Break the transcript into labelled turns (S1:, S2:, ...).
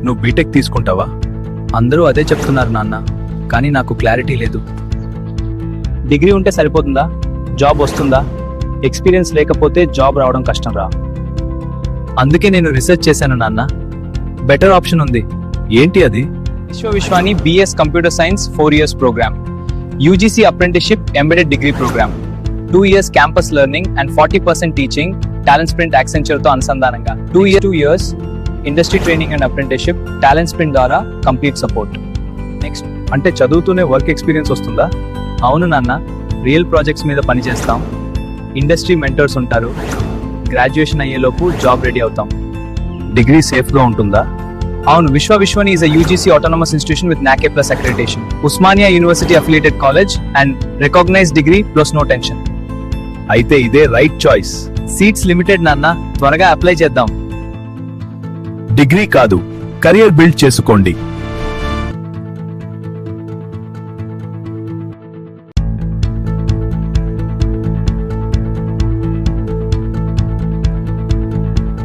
S1: నువ్వు బీటెక్ తీసుకుంటావా?
S2: అందరూ అదే చెప్తున్నారు నాన్న, కానీ నాకు క్లారిటీ లేదు. డిగ్రీ ఉంటే సరిపోతుందా? జాబ్ వస్తుందా? ఎక్స్పీరియన్స్ లేకపోతే జాబ్ రావడం కష్టం రా. అందుకే నేను రీసెర్చ్ చేశాను నాన్న. బెటర్ ఆప్షన్ ఉంది.
S1: ఏంటి అది?
S2: విశ్వాని BS computer science 4 years program, UGC apprenticeship embedded degree program, 2 years campus learning and 40% teaching, Talent Sprint Accenture తో అనుసంధానంగా 2 years industry training and apprenticeship, Talent Sprint ద్వారా కంప్లీట్ సపోర్ట్. నెక్స్ట్,
S1: అంటే చదువుతూనే వర్క్ ఎక్స్పీరియన్స్ వస్తుందా?
S2: అవును నాన్న, రియల్ ప్రాజెక్ట్స్ మీద పని చేస్తాం, ఇండస్ట్రీ మెంటర్స్ ఉంటారు, గ్రాడ్యుయేషన్ అయ్యేలోపు జాబ్ రెడీ అవుతాం.
S1: డిగ్రీ సేఫ్ గా ఉంటుందా?
S2: అవును, విశ్వని is a UGC autonomous institution with NACA plus accreditation. Usmania University affiliated college and recognized degree plus no tension.
S1: అయితే ఇదే రైట్ చాయిస్.
S2: సీట్స్ లిమిటెడ్ నాన్న, త్వరగా అప్లై చేద్దాం.
S1: డిగ్రీ కాదు, కెరియర్ బిల్డ్ చేసుకోండి.